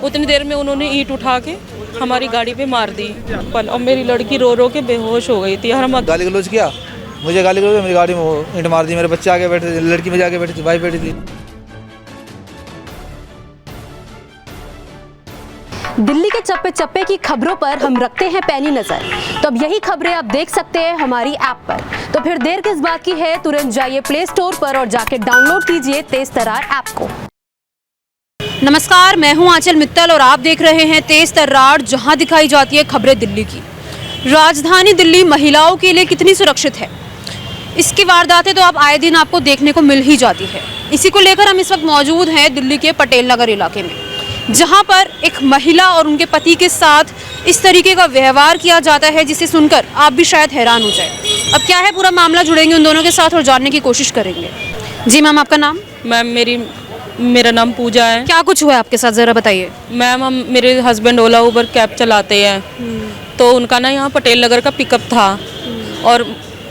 उतनी देर में उन्होंने ईंट उठा के हमारी गाड़ी पे मार दी और मेरी लड़की रो रो के बेहोश हो गई थी। और हम गाली गलौज किया, मुझे गाली गलौज, मेरी गाड़ी में ईंट मार दी। मेरे बच्चे आगे बैठे थे, लड़की में जाके बैठी थी, भाई बैठी थी। दिल्ली के चप्पे चप्पे की खबरों पर हम रखते हैं पैनी नजर। तो अब यही खबरें आप देख सकते हैं हमारी ऐप पर। तो फिर देर किस बात की है, तुरंत जाइए प्ले स्टोर पर और जाके डाउनलोड कीजिए तेज तर्रार ऐप को। नमस्कार, मैं हूं आंचल मित्तल और आप देख रहे हैं तेज तर्रार, जहां दिखाई जाती है खबरें दिल्ली की। राजधानी दिल्ली महिलाओं के लिए कितनी सुरक्षित है, इसकी वारदातें तो अब आए दिन आपको देखने को मिल ही जाती है। इसी को लेकर हम इस वक्त मौजूद हैं दिल्ली के पटेल नगर इलाके में, जहां पर एक महिला और उनके पति के साथ इस तरीके का व्यवहार किया जाता है जिसे सुनकर आप भी शायद हैरान हो जाए। अब क्या है पूरा मामला, जुड़ेंगे उन दोनों के साथ और जानने की कोशिश करेंगे। जी मैम, आपका नाम? मैम मेरा नाम पूजा है। क्या कुछ हुआ है आपके साथ, ज़रा बताइए। मैम मेरे हस्बैंड ओला उबर कैब चलाते हैं, तो उनका ना यहाँ पटेल नगर का पिकअप था और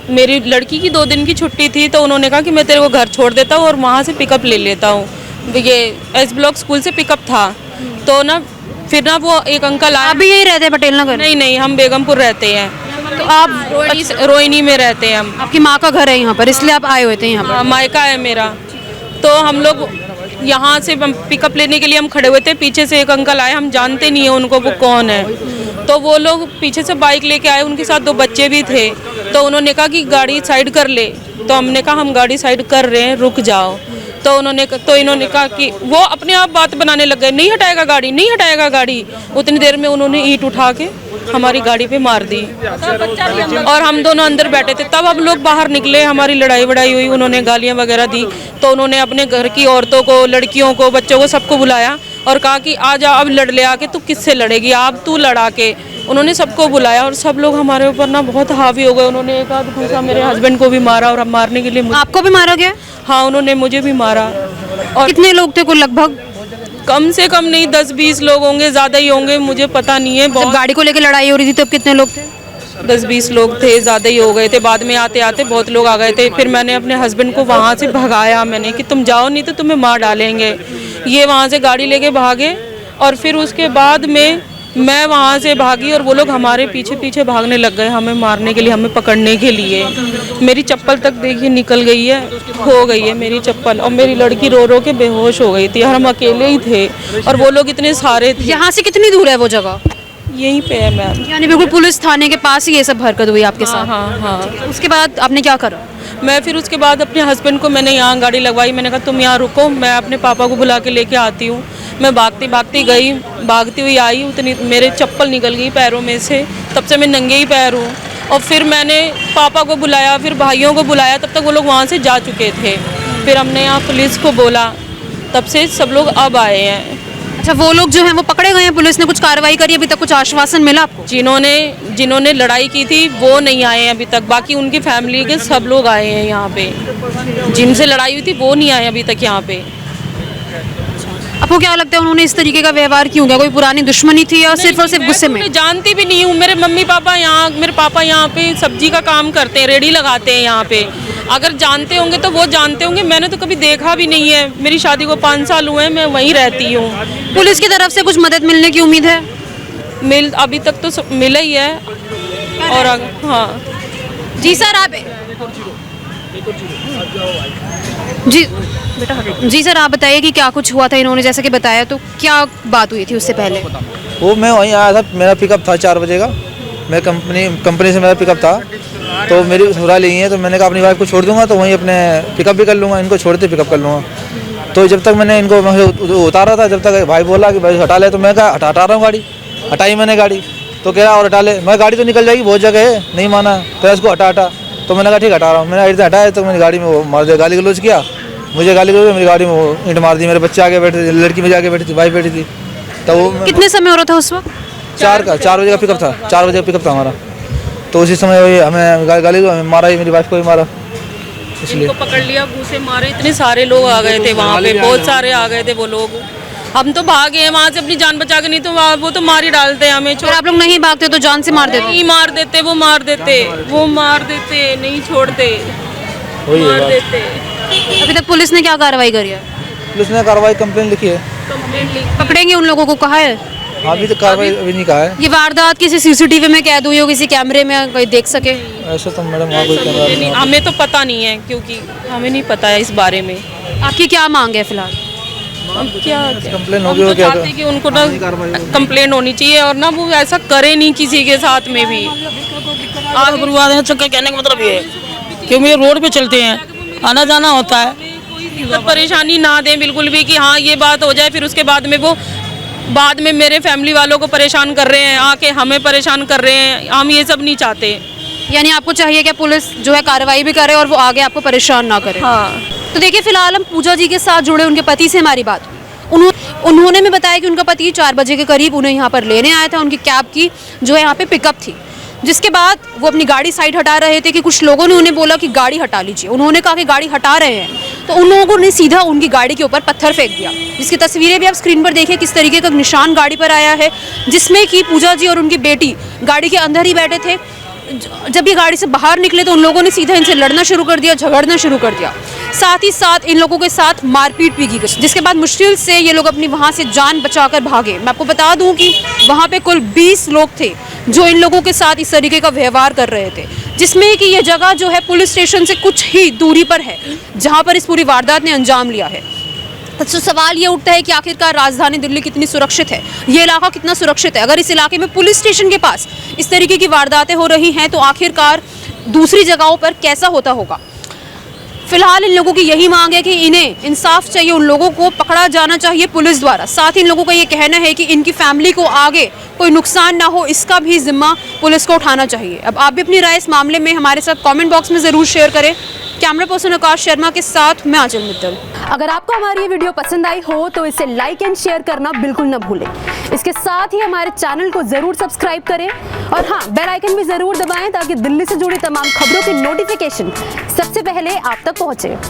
मेरी लड़की की 2 दिन की छुट्टी थी, तो उन्होंने कहा कि मैं तेरे को घर छोड़ देता हूँ और वहाँ से पिकअप ले लेता हूँ। ये एस ब्लॉक स्कूल से पिकअप था, तो ना फिर ना वो एक अंकल आए। अभी यही रहते हैं पटेल नगर? नहीं, हम बेगमपुर रहते हैं। तो आप रोहिणी में रहते हैं हम। आपकी माँ का घर है यहाँ पर, इसलिए आप आए हुए थे यहाँ पर? मायका है मेरा। तो हम लोग यहाँ से पिकअप लेने के लिए हम खड़े हुए थे, पीछे से एक अंकल आए, हम जानते नहीं है उनको वो कौन है। तो वो लोग पीछे से बाइक लेके आए, उनके साथ 2 बच्चे भी थे। तो उन्होंने कहा कि गाड़ी साइड कर ले, तो हमने कहा हम गाड़ी साइड कर रहे हैं, रुक जाओ। तो इन्होंने कहा कि वो अपने आप बात बनाने लग गए, नहीं हटाएगा गाड़ी। उतनी देर में उन्होंने ईंट उठा के हमारी गाड़ी पे मार दी और हम दोनों अंदर बैठे थे। तब हम लोग बाहर निकले, हमारी लड़ाई वड़ाई हुई, उन्होंने गालियां वगैरह दी। तो उन्होंने अपने घर की औरतों को, लड़कियों को, बच्चों को, सबको बुलाया और कहा कि आ जा, अब लड़ ले आके, तू किससे लड़ेगी, आप तू लड़ा के। उन्होंने सबको बुलाया और सब लोग हमारे ऊपर ना बहुत हावी हो गए। उन्होंने एक आध घूसा मेरे हस्बैंड को भी मारा और मारने के लिए आपको भी मारा गया? हाँ, उन्होंने मुझे भी मारा। और कितने लोग थे कुल लगभग? कम से कम नहीं 10-20 लोग होंगे, ज़्यादा ही होंगे, मुझे पता नहीं है। जब गाड़ी को लेकर लड़ाई हो रही थी तब कितने लोग थे? 10-20 लोग थे, ज़्यादा ही हो गए थे। बाद में आते आते बहुत लोग आ गए थे। फिर मैंने अपने हस्बैंड को वहाँ से भगाया, मैंने कि तुम जाओ, नहीं तो तुम्हें मार डालेंगे। ये वहाँ से गाड़ी लेके भागे और फिर उसके बाद में मैं वहाँ से भागी और वो लोग हमारे पीछे पीछे भागने लग गए, हमें मारने के लिए, हमें पकड़ने के लिए। मेरी चप्पल तक देखिए निकल गई है, खो गई है मेरी चप्पल, और मेरी लड़की रो रो के बेहोश हो गई थी और हम अकेले ही थे और वो लोग इतने सारे थे। यहाँ से कितनी दूर है वो जगह? यहीं पे है मैम। यानी बिल्कुल पुलिस थाने के पास ही ये सब हरकत हुई आपके साथ? हाँ। उसके बाद आपने क्या करा? मैं फिर उसके बाद अपने हस्बैंड को मैंने यहाँ गाड़ी लगवाई, मैंने कहा तुम यहाँ रुको, मैं अपने पापा को बुला के लेके आती हूँ। मैं भागती गई, भागती हुई आई, उतनी मेरे चप्पल निकल गई पैरों में से। तब से मैं नंगे ही पैर हूँ। और फिर मैंने पापा को बुलाया, फिर भाइयों को बुलाया, तब तक वो लोग वहाँ से जा चुके थे। फिर हमने यहाँ पुलिस को बोला, तब से सब लोग अब आए हैं। अच्छा, वो लोग जो हैं वो पकड़े गए हैं? पुलिस ने कुछ कार्रवाई करी? अभी तक कुछ आश्वासन मिला आपको? जिन्होंने लड़ाई की थी वो नहीं आए हैं अभी तक, बाकी उनकी फैमिली के सब लोग आए हैं यहाँ पे। जिनसे लड़ाई हुई थी वो नहीं आए अभी तक यहाँ पे। आपको क्या लगता है उन्होंने इस तरीके का व्यवहार क्यों किया? कोई पुरानी दुश्मनी थी या सिर्फ और सिर्फ गुस्से में? मैं जानती भी नहीं हूँ। मेरे पापा यहाँ पे सब्जी का काम करते हैं, रेडी लगाते हैं यहाँ पे। अगर जानते होंगे तो वो जानते होंगे, मैंने तो कभी देखा भी नहीं है। मेरी शादी को 5 साल हुए हैं, मैं वहीं रहती हूँ। पुलिस की तरफ से कुछ मदद मिलने की उम्मीद है? अभी तक तो मिला ही है। और हाँ जी सर, आप जी सर, आप बताइए कि क्या कुछ हुआ था? इन्होंने जैसे कि बताया, तो क्या बात हुई थी उससे पहले? वो मैं वहीं आया था, मेरा पिकअप था 4 बजे का। मेरे कंपनी से मेरा पिकअप था, तो मेरी ससुराल यही है, तो मैंने कहा अपनी वाइफ को छोड़ दूंगा तो वहीं अपने पिकअप भी कर लूँगा, इनको छोड़ते पिकअप कर लूँगा। तो जब तक मैंने इनको उतारा था, जब तक भाई बोला कि भाई हटा ले, तो मैं कहा हटा रहा हूँ गाड़ी। हटाई मैंने गाड़ी, तो कह रहा और हटा ले। मैं गाड़ी तो निकल जाएगी, बहुत जगह है, नहीं माना, कह इसको हटा। तो मैंने कहा ठीक हटा रहा हूँ। मैंने गाड़ी से हटाया तो मैंने गाड़ी में वो मार दिया, गाली गलौज किया, मुझे गाली गलौज, मेरी गाड़ी में ईंट मार दी। मेरे बच्चे आगे बैठे थे, लड़की में जाके बैठी थी, भाई बैठी थी। तो वो कितने समय हो रहा था उस वक्त? 4 बजे का पिकअप था, 4 बजे का पिकअप था हमारा। तो उसी समय वही हमें गाली मारा ही, मेरी वाइफ को भी मारा। इसलिए पकड़ लिया, घूसे मारे। इतने सारे लोग आ गए थे वहाँ पे, बहुत सारे आ गए थे वो लोग। हम तो भागे हैं वहाँ से अपनी जान बचा के, नहीं तो वो तो मार ही डालते हैं हमें। अगर आप लोग नहीं भागते तो जान से मार देते? नहीं मार देते, वो मार देते, नहीं छोड़ते, मार देते। अभी तक पुलिस ने क्या कार्रवाई करी है? पुलिस ने कार्रवाई कंप्लेन लिखी है। पकड़ेंगे उन लोगों को, कहा है? अभी तो कार्रवाई अभी नहीं कहा है। ये वारदात किसी सीसीटीवी में कैद हुई हो, किसी कैमरे में कोई देख सके? ऐसा तो मैडम वहाँ कोई कैमरा नहीं है। हमें तो पता नहीं है, क्योंकि हमें नहीं पता है इस बारे में। आपकी क्या मांग है फिलहाल? अब क्या कंप्लेन हम होगी तो और क्या चाहते हैं कि उनको ना कंप्लेन होनी चाहिए और ना वो ऐसा करे नहीं किसी के साथ में भी। बर्बाद है, चक्कर कहने का मतलब ये है कि ये रोड पे चलते हैं, आना जाना होता है। दिक्कत परेशानी ना दें बिल्कुल भी कि हाँ ये बात हो जाए, फिर उसके बाद में वो बाद में मेरे फैमिली वालों को परेशान कर रहे हैं, आके हमें परेशान कर रहे हैं। हम ये सब नहीं चाहते। यानी आपको चाहिए कि पुलिस जो है कार्रवाई भी करे और वो आगे आपको परेशान ना करे। हाँ। तो देखिए फिलहाल हम पूजा जी के साथ जुड़े उनके पति से हमारी बात हुई। उन्होंने में बताया कि उनका पति 4 बजे के करीब उन्हें यहाँ पर लेने आया था। उनकी कैब की जो है यहाँ पे पिकअप थी, जिसके बाद वो अपनी गाड़ी साइड हटा रहे थे कि कुछ लोगों ने उन्हें बोला कि गाड़ी हटा लीजिए। उन्होंने कहा कि गाड़ी हटा रहे हैं, तो उन लोगों ने सीधा उनकी गाड़ी के ऊपर पत्थर फेंक दिया, जिसकी तस्वीरें भी आप स्क्रीन पर देखिए किस तरीके का निशान गाड़ी पर आया है, जिसमें कि पूजा जी और उनकी बेटी गाड़ी के अंदर ही बैठे थे। जब ये गाड़ी से बाहर निकले तो उन लोगों ने सीधा इनसे लड़ना शुरू कर दिया, झगड़ना शुरू कर दिया। साथ ही साथ इन लोगों के साथ मारपीट भी की गई, जिसके बाद मुश्किल से ये लोग अपनी वहाँ से जान बचाकर भागे। मैं आपको बता दूं कि वहाँ पे कुल 20 लोग थे जो इन लोगों के साथ इस तरीके का व्यवहार कर रहे थे, जिसमें कि ये जगह जो है पुलिस स्टेशन से कुछ ही दूरी पर है, जहाँ पर इस पूरी वारदात ने अंजाम लिया है। तो सवाल ये उठता है कि आखिरकार राजधानी दिल्ली कितनी सुरक्षित है, ये इलाका कितना सुरक्षित है। अगर इस इलाके में पुलिस स्टेशन के पास इस तरीके की वारदातें हो रही हैं तो आखिरकार दूसरी जगहों पर कैसा होता होगा। फिलहाल इन लोगों की यही मांग है कि इन्हें इंसाफ चाहिए, उन लोगों को पकड़ा जाना चाहिए पुलिस द्वारा। साथ ही इन लोगों का ये कहना है कि इनकी फैमिली को आगे कोई नुकसान ना हो, इसका भी जिम्मा पुलिस को उठाना चाहिए। अब आप भी अपनी राय इस मामले में हमारे साथ कमेंट बॉक्स में ज़रूर शेयर करें। कैमरा पर्सन आकाश शर्मा के साथ मैं आंचल मित्तल। अगर आपको हमारी ये वीडियो पसंद आई हो तो इसे लाइक एंड शेयर करना बिल्कुल न भूलें। इसके साथ ही हमारे चैनल को जरूर सब्सक्राइब करें और हाँ, बेल आइकन भी जरूर दबाएं ताकि दिल्ली से जुड़ी तमाम खबरों की नोटिफिकेशन सबसे पहले आप तक पहुंचे।